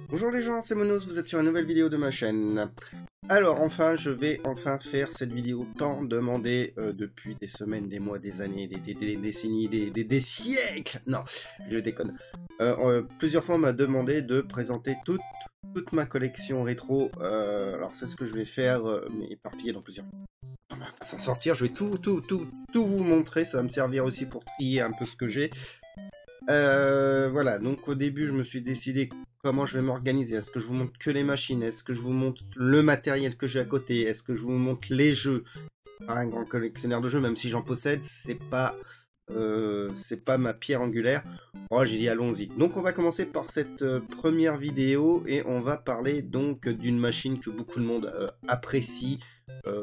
Bonjour les gens, c'est Monos, vous êtes sur une nouvelle vidéo de ma chaîne. Alors enfin, je vais enfin faire cette vidéo tant demandée depuis des semaines, des mois, des années, des décennies, des siècles. Non, je déconne. Plusieurs fois on m'a demandé de présenter toute ma collection rétro. Alors c'est ce que je vais faire, mais éparpillé dans plusieurs. On va pas s'en sortir, je vais tout vous montrer, ça va me servir aussi pour trier un peu ce que j'ai. Voilà, donc au début je me suis décidé comment je vais m'organiser. Est-ce que je vous montre que les machines? Est-ce que je vous montre le matériel que j'ai à côté? Est-ce que je vous montre les jeux? Pas un grand collectionneur de jeux, même si j'en possède, c'est pas ma pierre angulaire. Oh, j'ai dit allons-y. Donc on va commencer par cette première vidéo et on va parler donc d'une machine que beaucoup de monde apprécie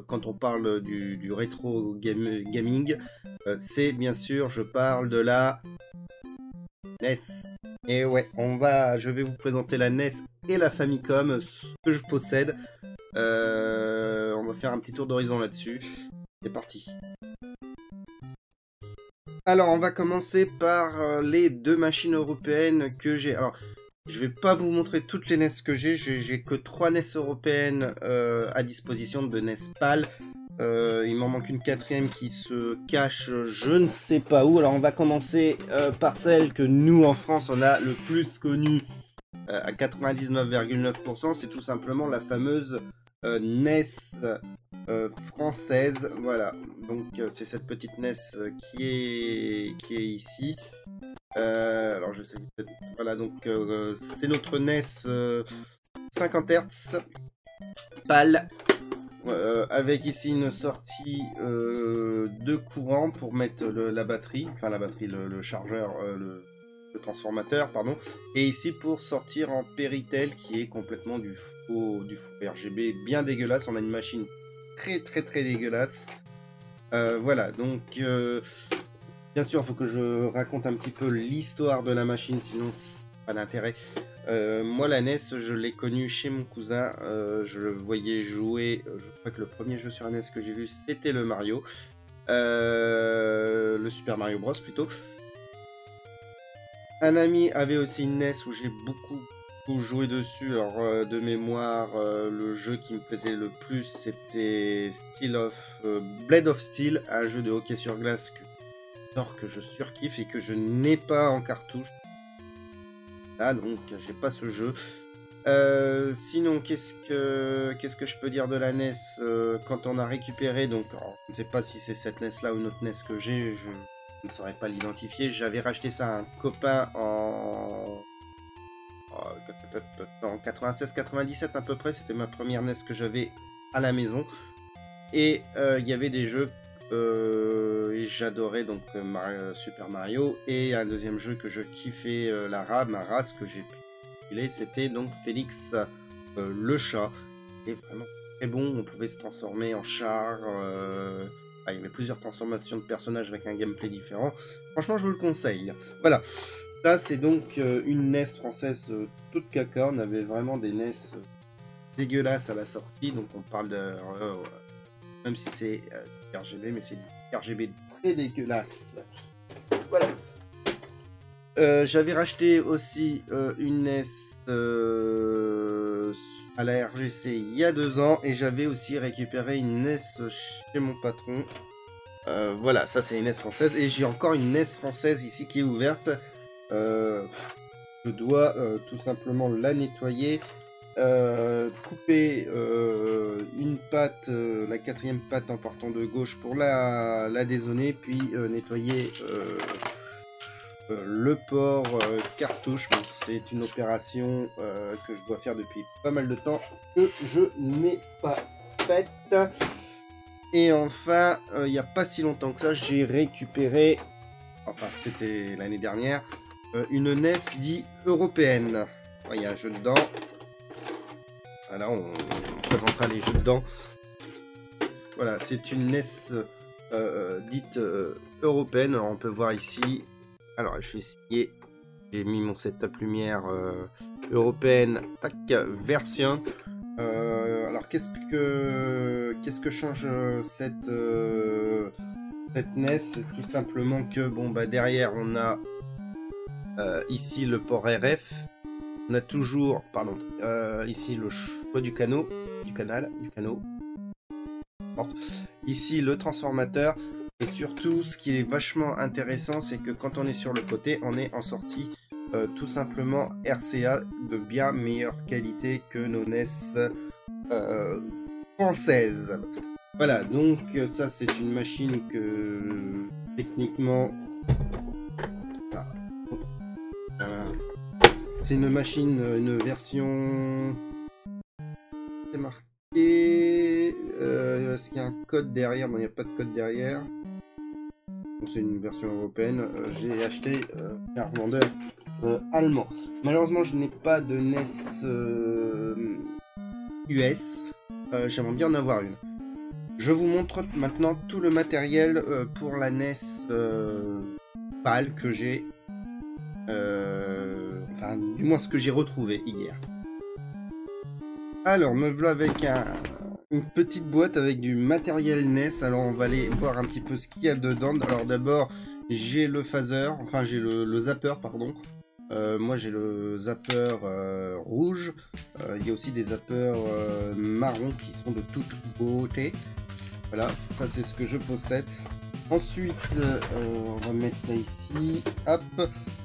quand on parle du rétro gaming. C'est bien sûr, je parle de la NES. Et ouais, je vais vous présenter la NES et la Famicom, ce que je possède. On va faire un petit tour d'horizon là-dessus. C'est parti. Alors, on va commencer par les deux machines européennes que j'ai. Alors, je vais pas vous montrer toutes les NES que j'ai que 3 NES européennes à disposition de NES PAL. Il m'en manque une quatrième qui se cache je ne sais pas où. Alors on va commencer par celle que nous en France on a le plus connue à 99,9%. C'est tout simplement la fameuse NES française. Voilà, donc c'est cette petite NES qui est ici. Alors je sais peut-être. Voilà, donc c'est notre NES 50 Hz PAL. Avec ici une sortie de courant pour mettre la batterie, enfin la batterie, le chargeur, le transformateur, pardon, et ici pour sortir en Péritel qui est complètement du faux RGB bien dégueulasse. On a une machine très dégueulasse. Voilà, donc bien sûr il faut que je raconte un petit peu l'histoire de la machine, sinon c'est pas d'intérêt. Moi la NES je l'ai connue chez mon cousin, je le voyais jouer, je crois que le premier jeu sur la NES que j'ai vu c'était le Mario, le Super Mario Bros plutôt. Un ami avait aussi une NES où j'ai beaucoup joué dessus. Alors de mémoire, le jeu qui me plaisait le plus c'était Blade of Steel, un jeu de hockey sur glace que je surkiffe et que je n'ai pas en cartouche. Là, donc j'ai pas ce jeu. Sinon, qu'est-ce que je peux dire de la NES quand on a récupéré, donc alors, je ne sais pas si c'est cette NES là ou une autre NES que j'ai, je ne saurais pas l'identifier. J'avais racheté ça à un copain en 96-97 à peu près. C'était ma première NES que j'avais à la maison et il y avait des jeux et j'adorais donc Super Mario, et un deuxième jeu que je kiffais, ma race que j'ai pilé, c'était donc Félix le chat. Et vraiment très bon, on pouvait se transformer en char, il y avait plusieurs transformations de personnages avec un gameplay différent. Franchement je vous le conseille. Voilà, ça c'est donc une NES française toute caca. On avait vraiment des NES dégueulasses à la sortie, donc on parle de même si c'est RGB, mais c'est du RGB très dégueulasse. Voilà. J'avais racheté aussi une NES à la RGC il y a 2 ans, et j'avais aussi récupéré une NES chez mon patron. Voilà, ça c'est une NES française, et j'ai encore une NES française ici qui est ouverte. Je dois tout simplement la nettoyer. Couper une patte, la 4e patte en partant de gauche pour la dézoner, puis nettoyer le port cartouche. Bon, c'est une opération que je dois faire depuis pas mal de temps, que je n'ai pas faite. Et enfin, il n'y a pas si longtemps que ça, j'ai récupéré, enfin c'était l'année dernière, une NES dite européenne. Il y a un jeu dedans. Voilà, on présentera les jeux dedans. Voilà, c'est une NES dite européenne. Alors, on peut voir ici. Alors, je vais essayer. J'ai mis mon setup lumière européenne. Tac, version. Alors, qu'est-ce que change cette NES? C'est tout simplement que bon, bah derrière on a ici le port RF. On a toujours, pardon, ici le choix du canal. Ici le transformateur. Et surtout, ce qui est vachement intéressant, c'est que quand on est sur le côté, on est en sortie tout simplement RCA de bien meilleure qualité que nos NES françaises. Voilà, donc ça c'est une machine que techniquement... c'est une machine, une version... C'est marqué... Est-ce qu'il y a un code derrière? Bon, il n'y a pas de code derrière. C'est une version européenne. J'ai acheté un revendeur allemand. Malheureusement, je n'ai pas de NES US. J'aimerais bien en avoir une. Je vous montre maintenant tout le matériel pour la NES PAL que j'ai. Enfin, du moins ce que j'ai retrouvé hier. Alors, me voilà avec une petite boîte avec du matériel NES. Alors, on va aller voir un petit peu ce qu'il y a dedans. Alors, d'abord, j'ai le phaser, enfin, j'ai le zapper, pardon. Moi, j'ai le zapper rouge. Il y a aussi des zappers marron qui sont de toute beauté. Voilà, ça c'est ce que je possède. Ensuite, on va mettre ça ici. Hop,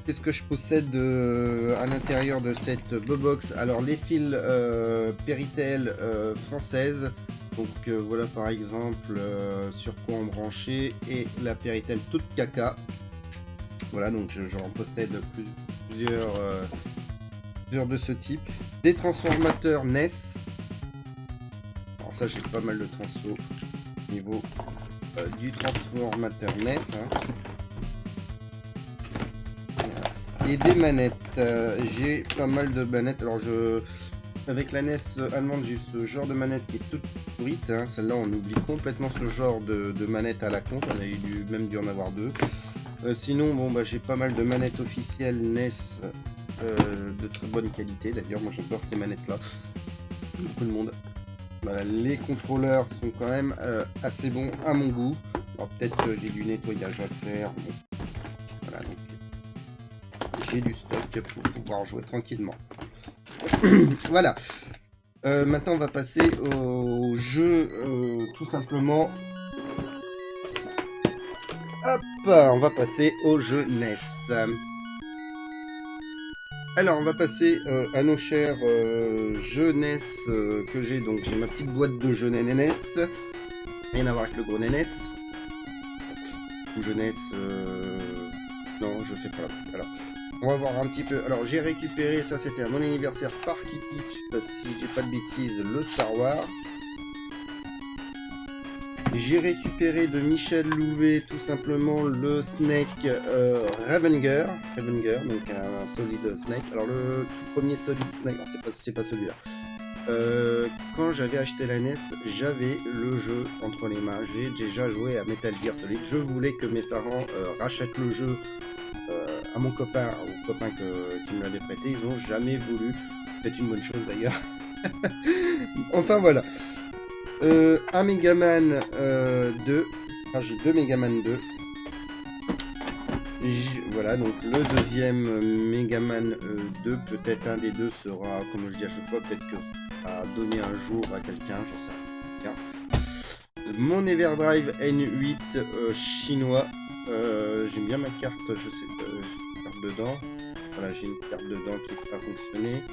qu'est-ce que je possède à l'intérieur de cette box? Alors, les fils Péritel françaises. Donc voilà par exemple sur quoi on branchait, et la Péritel toute caca. Voilà, donc j'en possède plusieurs de ce type. Des transformateurs NES. Alors ça, j'ai pas mal de transfo au niveau du transformateur NES. Hein. Et des manettes. J'ai pas mal de manettes. Alors avec la NES allemande, j'ai eu ce genre de manette qui est toute pourrite. Hein. Celle-là, on oublie complètement ce genre de manette à la con. On a même dû en avoir deux. Sinon, bon, bah, j'ai pas mal de manettes officielles NES de très bonne qualité. D'ailleurs, moi j'adore ces manettes-là. Beaucoup de monde. Voilà, les contrôleurs sont quand même assez bons à mon goût. Alors peut-être que j'ai du nettoyage à faire. Bon. Voilà, donc j'ai du stock pour pouvoir jouer tranquillement. Voilà. Maintenant, on va passer au jeu tout simplement. Hop, on va passer au jeu NES. Alors, on va passer à nos chers jeux NES que j'ai. Donc, j'ai ma petite boîte de jeux NES. Rien à voir avec le gros NES. Ou jeux NES. Non, je fais pas la... Alors, on va voir un petit peu. Alors, j'ai récupéré, ça c'était à mon anniversaire par Kitich, si j'ai pas de bêtises, le Star Wars. J'ai récupéré de Michel Louvet tout simplement le Snake Revenger, donc un Solid Snake. Alors le premier Solid Snake, c'est pas celui-là. Quand j'avais acheté la NES, j'avais le jeu entre les mains. J'ai déjà joué à Metal Gear Solid. Je voulais que mes parents rachètent le jeu à mon copain, au copain qui me l'avait prêté. Ils n'ont jamais voulu. C'est une bonne chose d'ailleurs. Enfin voilà. Un Megaman 2. Enfin, j'ai deux Megaman 2. Voilà, donc le deuxième Megaman 2, peut-être un des deux sera, comme je dis à chaque fois, peut-être que à donner un jour à quelqu'un, j'en sais rien. Mon Everdrive N8 chinois. J'aime bien ma carte, je sais, j'ai une carte dedans. Voilà, j'ai une carte dedans qui n'a pas fonctionné.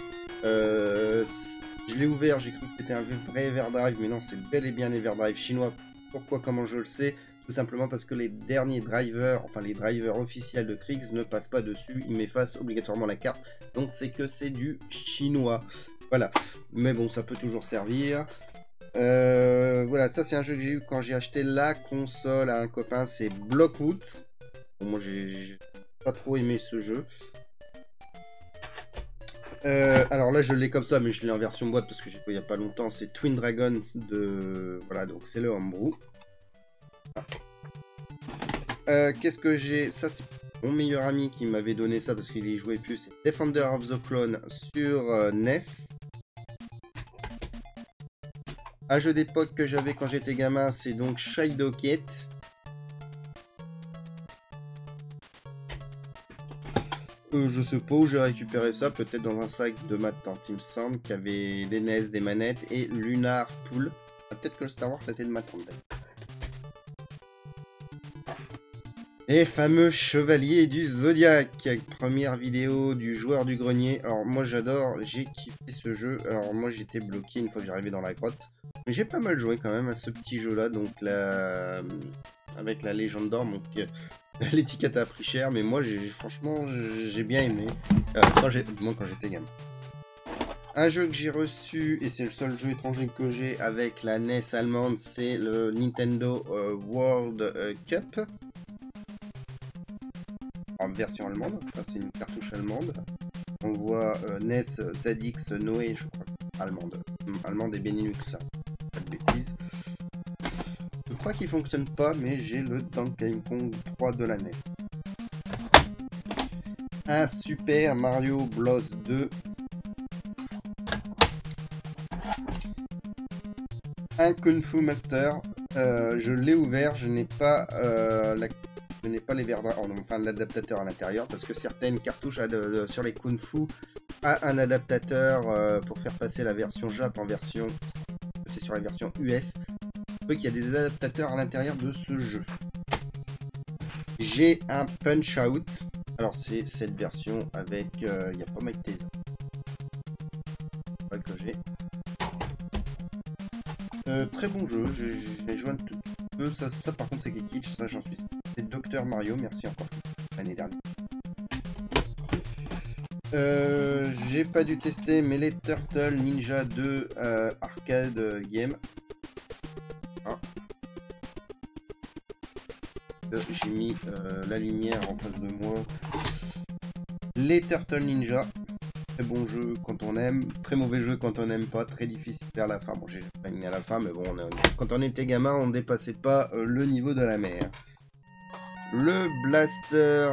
Je l'ai ouvert, j'ai cru que c'était un vrai Everdrive, mais non, c'est bel et bien Everdrive chinois. Pourquoi, comment je le sais? Tout simplement parce que les derniers drivers, enfin les drivers officiels de Kriegs ne passent pas dessus, ils m'effacent obligatoirement la carte. Donc c'est que c'est du chinois. Voilà, mais bon, ça peut toujours servir. Voilà, ça c'est un jeu que j'ai eu quand j'ai acheté la console à un copain, c'est Blockwood. Bon, moi j'ai pas trop aimé ce jeu. Alors là je l'ai comme ça, mais je l'ai en version boîte parce que j'ai joué il n'y a pas longtemps. C'est Twin Dragons de... Voilà, donc c'est le homebrew. Qu'est-ce que j'ai? Ça c'est mon meilleur ami qui m'avait donné ça parce qu'il y jouait plus. C'est Defender of the Clone sur NES. Un jeu d'époque que j'avais quand j'étais gamin, c'est donc Shadow Kate. Je sais pas où j'ai récupéré ça, peut-être dans un sac de ma tante, il me semble, qui avait des NES, des manettes et Lunar Pool. Peut-être que le Star Wars c'était de ma tante. Les fameux chevaliers du Zodiac, première vidéo du joueur du grenier. Alors moi j'adore, j'ai kiffé ce jeu. Alors moi j'étais bloqué une fois que j'arrivais dans la grotte. Mais j'ai pas mal joué quand même à ce petit jeu là, donc avec la légende d'or. Donc l'étiquette a pris cher, mais moi franchement j'ai bien aimé quand j'étais gamin. Un jeu que j'ai reçu, et c'est le seul jeu étranger que j'ai avec la NES allemande, c'est le Nintendo World Cup. En version allemande, enfin, c'est une cartouche allemande. On voit NES, ZX, Noé, je crois, allemande et Benelux, pas de bêtises. Je crois qu'il fonctionne pas, mais j'ai le Donkey Kong 3 de la NES. Un Super Mario Bros 2. Un Kung Fu Master. Je l'ai ouvert, je n'ai pas les enfin l'adaptateur à l'intérieur parce que certaines cartouches sur les Kung Fu a un adaptateur pour faire passer la version Jap en version, c'est sur la version US. Il y a des adaptateurs à l'intérieur de ce jeu. J'ai un Punch Out. Alors c'est cette version avec il n'y a pas Mike Tyson. Pas que j'ai. Très bon jeu, j'ai joué un tout peu. Ça par contre c'est Kitsch, ça j'en suis. C'est Dr Mario, merci encore l'année dernière. J'ai pas dû tester, mais les Turtle Ninja 2 arcade game. Ah. J'ai mis la lumière en face de moi. Les Turtle Ninja. Très bon jeu quand on aime, très mauvais jeu quand on n'aime pas, très difficile vers la fin. Bon, j'ai pas aimé à la fin, mais bon, quand on était gamin, on ne dépassait pas le niveau de la mer. Le Blaster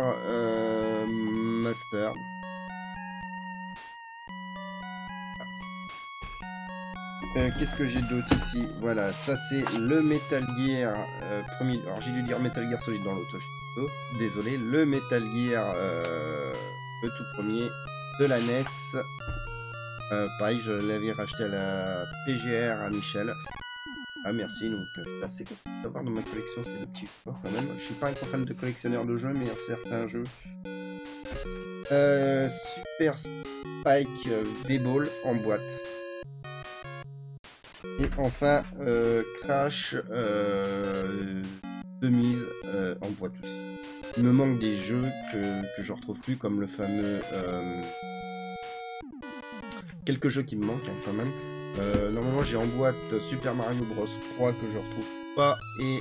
Master. Qu'est-ce que j'ai d'autre ici? Voilà, ça c'est le Metal Gear premier. Alors j'ai dû dire Metal Gear Solid dans l'auto. Désolé, le Metal Gear le tout premier de la NES. Pareil, je l'avais racheté à la PGR à Michel. Ah merci, donc là c'est cool d'avoir dans ma collection ces petits jeux quand même. Je suis pas un grand fan de collectionneur de jeux, mais il y a certains jeux. Super Spike V-Ball en boîte. Et enfin Crash de mise en boîte aussi. Il me manque des jeux que je retrouve plus, comme le fameux quelques jeux qui me manquent hein, quand même. Normalement j'ai en boîte Super Mario Bros 3 que je retrouve pas et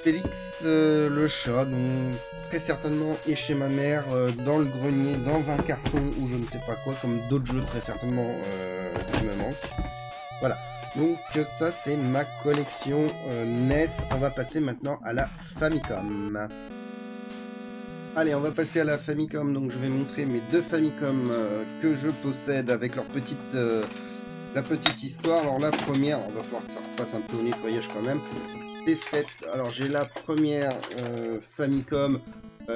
Félix le chat, donc très certainement est chez ma mère dans le grenier, dans un carton ou je ne sais pas quoi, comme d'autres jeux très certainement qui me manquent. Voilà, donc ça c'est ma collection NES. On va passer maintenant à la Famicom. Allez, on va passer à la Famicom, donc je vais montrer mes deux Famicom que je possède avec leur la petite histoire. Alors la première, on va falloir que ça repasse un peu au nettoyage quand même. C'est cette, alors j'ai la première Famicom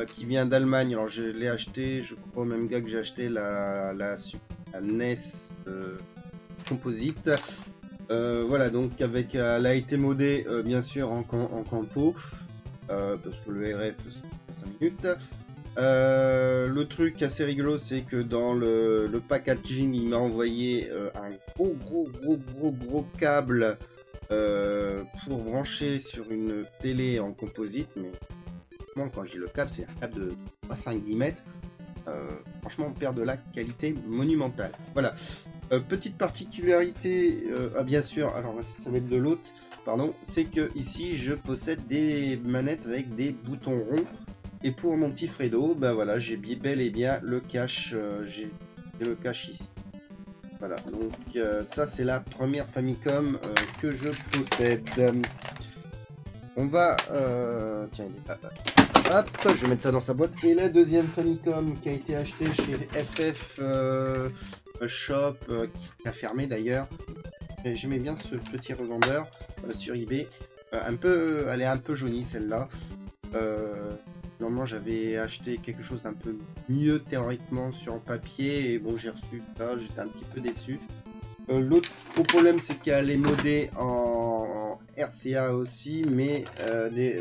qui vient d'Allemagne. Alors je l'ai acheté, je crois au même gars que j'ai acheté la NES Composite. Voilà, donc avec, elle a été modée bien sûr en campo. Parce que le RF c'est 5 minutes. Le truc assez rigolo, c'est que dans le packaging, il m'a envoyé un gros câble pour brancher sur une télé en composite. Mais franchement, quand j'ai le câble, c'est un câble de 5-10 mètres. Franchement, on perd de la qualité monumentale. Voilà. Petite particularité, bien sûr, alors ça va être de l'autre, pardon, c'est que ici je possède des manettes avec des boutons ronds, et pour mon petit Fredo, ben voilà, j'ai bel et bien le cache, j'ai le cache ici. Voilà, donc ça c'est la première Famicom que je possède. On va, tiens, hop, je vais mettre ça dans sa boîte. Et la deuxième Famicom qui a été achetée chez FF Shop, qui a fermé d'ailleurs. J'aimais bien ce petit revendeur sur eBay. Elle est un peu jaunie celle-là. Normalement j'avais acheté quelque chose d'un peu mieux théoriquement sur papier et bon j'ai reçu ça, j'étais un petit peu déçu. L'autre problème c'est qu'elle est modée en RCA aussi mais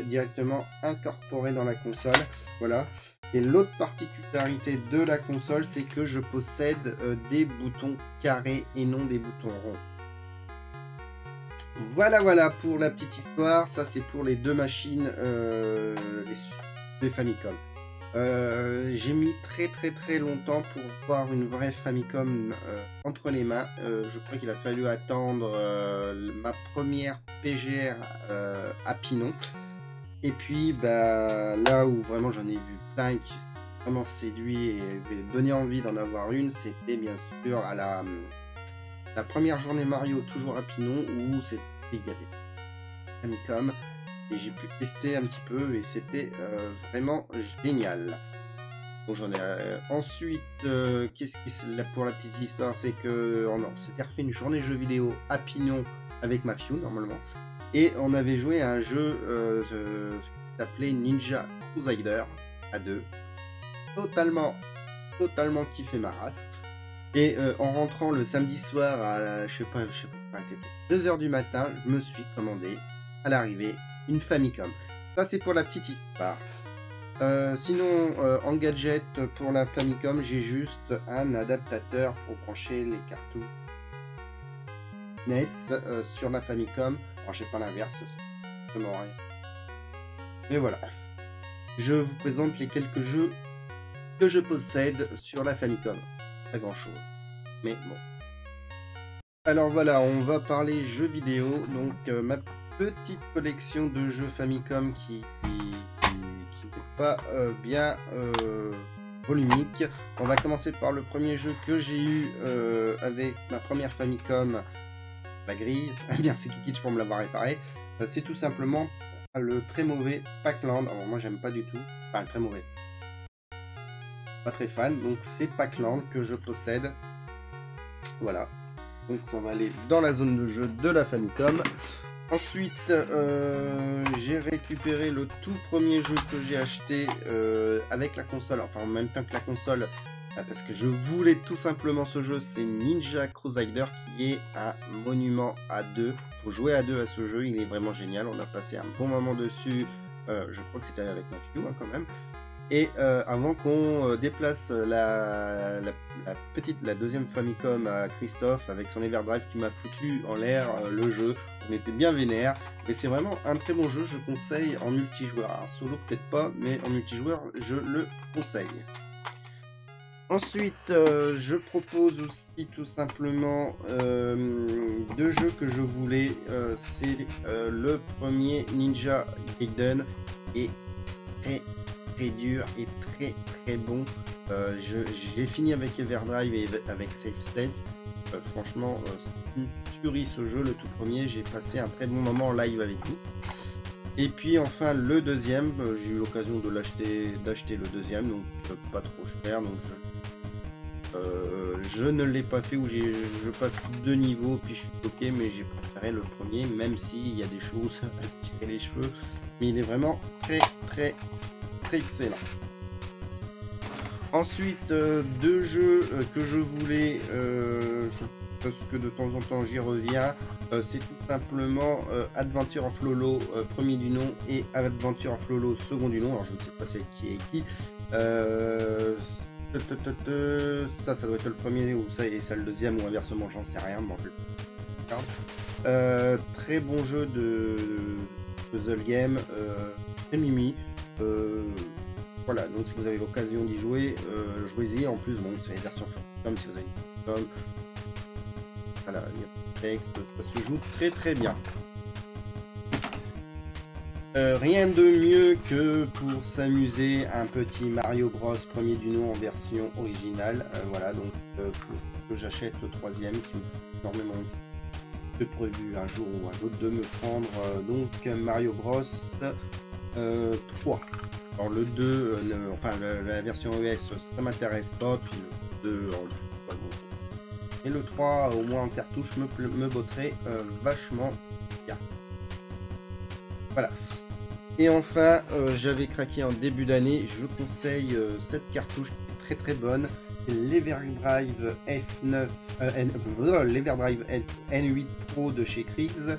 directement incorporée dans la console. Voilà. Et l'autre particularité de la console c'est que je possède des boutons carrés et non des boutons ronds. Voilà pour la petite histoire, ça c'est pour les deux machines des Famicom. J'ai mis très longtemps pour voir une vraie Famicom entre les mains. Je crois qu'il a fallu attendre ma première PGR à Pinon. Et puis bah, là où vraiment j'en ai vu plein qui vraiment séduit et donné envie d'en avoir une, c'était bien sûr à la première journée Mario toujours à Pinon où il y avait Famicom et j'ai pu tester un petit peu et c'était vraiment génial. Bon, j'en ai ensuite qu'est-ce qui pour la petite histoire, c'est que on s'était refait une journée jeux vidéo à Pinon avec ma fille normalement et on avait joué à un jeu qui s'appelait Ninja Crusader à deux, totalement kiffé ma race. Et en rentrant le samedi soir à, je sais pas, 2h du matin, je me suis commandé à l'arrivée une Famicom. Ça c'est pour la petite histoire. Sinon, en gadget pour la Famicom, j'ai juste un adaptateur pour brancher les cartouches NES sur la Famicom. Alors j'ai pas l'inverse, ça rien. Mais voilà. Je vous présente les quelques jeux que je possède sur la Famicom. Pas grand chose, mais bon. Alors voilà, on va parler jeux vidéo. Donc ma petite collection de jeux Famicom qui n'est pas bien volumique. On va commencer par le premier jeu que j'ai eu avec ma première Famicom, la grille. Eh bien c'est Kikich pour me l'avoir réparé. C'est tout simplement le très mauvais Pac-Land. Alors moi j'aime pas du tout, enfin très mauvais. Pas très fan, donc c'est Pac-Land que je possède. Voilà, donc ça va aller dans la zone de jeu de la Famicom. Ensuite j'ai récupéré le tout premier jeu que j'ai acheté avec la console, enfin en même temps que la console, parce que je voulais tout simplement ce jeu. C'est Ninja Crusader, qui est un monument à deux. Faut jouer à deux à ce jeu, il est vraiment génial. On a passé un bon moment dessus, je crois que c'était avec ma fille quand même. Et avant qu'on déplace la deuxième Famicom à Christophe avec son Everdrive qui m'a foutu en l'air le jeu, on était bien vénère. Mais c'est vraiment un très bon jeu, je conseille en multijoueur. Alors, solo peut-être pas, mais en multijoueur je le conseille. Ensuite, je propose aussi tout simplement deux jeux que je voulais. C'est le premier Ninja Gaiden et très dur et très bon. J'ai fini avec Everdrive et avec Safe State. Franchement, c'est une tuerie ce jeu, le tout premier. J'ai passé un très bon moment en live avec vous. Et puis enfin le deuxième, j'ai eu l'occasion de d'acheter le deuxième, donc pas trop cher. Donc je ne l'ai pas fait, où je passe 2 niveaux puis je suis bloqué, mais j'ai préféré le premier, même s'il y a des choses à se tirer les cheveux. Mais il est vraiment très excellent. Ensuite, deux jeux que je voulais, parce que de temps en temps j'y reviens, c'est tout simplement Adventure of Lolo premier du nom et Adventure of Lolo second du nom. Alors je ne sais pas c'est qui est qui. Ça doit être le premier ou ça et ça le deuxième ou inversement, j'en sais rien. Bon, très bon jeu de puzzle game, très mimi. Voilà, donc si vous avez l'occasion d'y jouer, jouez-y. En plus, bon, c'est les versions comme si vous avez une comme voilà, il y a texte, ça se joue très bien. Rien de mieux que pour s'amuser un petit Mario Bros premier du nom en version originale. Voilà, donc pour que j'achète le troisième, qui me énormément de prévu un jour ou un autre de me prendre donc Mario Bros 3. Alors le 2, enfin la version OS, ça m'intéresse pas, puis le 2, et le 3 au moins en cartouche me botterait vachement bien. Voilà. Et enfin, j'avais craqué en début d'année, je conseille cette cartouche qui est très très bonne, c'est l'Everdrive l'Everdrive N8 Pro de chez Kriegs,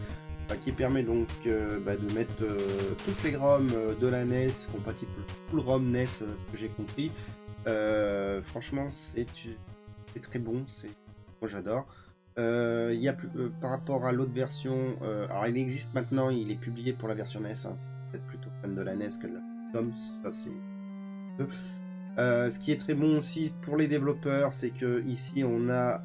qui permet donc de mettre toutes les ROM de la NES, compatible full ROM NES, ce que j'ai compris. Franchement, c'est très bon, moi j'adore. Il y a plus, par rapport à l'autre version, alors il existe maintenant, il est publié pour la version NES, hein, si vous êtes plutôt fan de la NES que de la Famicom, ça c'est... ce qui est très bon aussi pour les développeurs, c'est que ici on a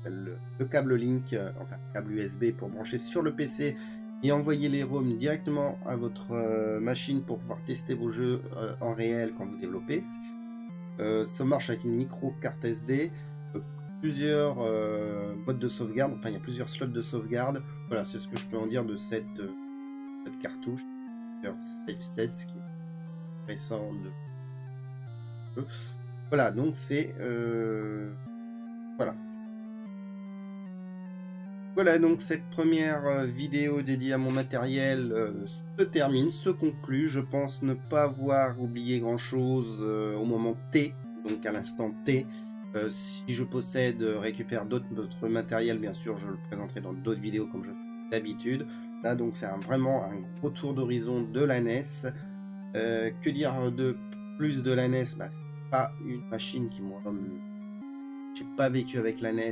le câble Link, enfin câble USB pour brancher sur le PC et envoyer les ROM directement à votre machine pour pouvoir tester vos jeux en réel quand vous développez. Ça marche avec une micro carte SD, plusieurs modes de sauvegarde, enfin il y a plusieurs slots de sauvegarde. Voilà, c'est ce que je peux en dire de cette cartouche, Save States, qui est récent de... Voilà, donc c'est... Voilà. Voilà, donc cette première vidéo dédiée à mon matériel se termine, se conclut. Je pense ne pas avoir oublié grand chose au moment T, donc à l'instant T. Si je possède, récupère d'autres matériel, bien sûr, je le présenterai dans d'autres vidéos comme je fais d'habitude. Là, donc c'est vraiment un gros tour d'horizon de la NES. Que dire de plus de la NES? Bah, c'est pas une machine qui moi... J'ai pas vécu avec la NES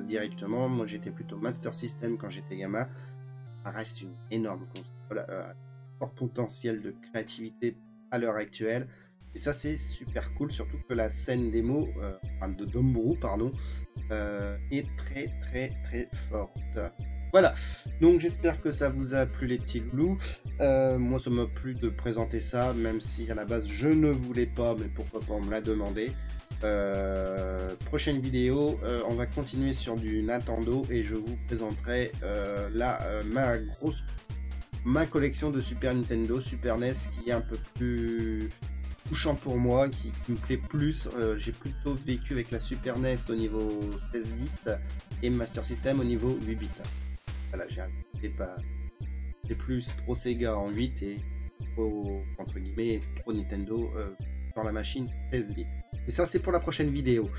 directement, moi j'étais plutôt Master System quand j'étais gamin. Ça reste une énorme console, fort potentiel de créativité à l'heure actuelle. Et ça c'est super cool, surtout que la scène démo, de d'Homebrew, pardon, est très très très forte. Voilà, donc j'espère que ça vous a plu les petits loulous. Moi ça m'a plu de présenter ça, même si à la base je ne voulais pas, mais pourquoi pas on me l'a demandé. Prochaine vidéo, on va continuer sur du Nintendo et je vous présenterai ma collection de Super Nintendo, Super NES, qui est un peu plus touchant pour moi, qui me plaît plus. J'ai plutôt vécu avec la Super NES au niveau 16 bits et Master System au niveau 8 bits. Voilà, j'ai plus Pro Sega en 8 et Pro, entre guillemets, Pro Nintendo dans la machine 16 bits. Et ça c'est pour la prochaine vidéo.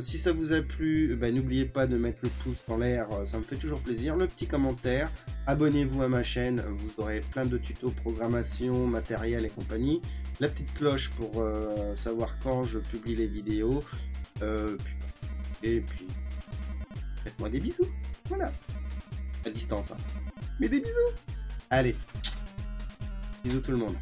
Si ça vous a plu, n'oubliez pas de mettre le pouce en l'air, ça me fait toujours plaisir. Le petit commentaire, abonnez-vous à ma chaîne, vous aurez plein de tutos, programmation, matériel et compagnie. La petite cloche pour savoir quand je publie les vidéos. Et puis, faites-moi des bisous. Voilà. À distance, hein. Mais des bisous. Allez. Bisous tout le monde.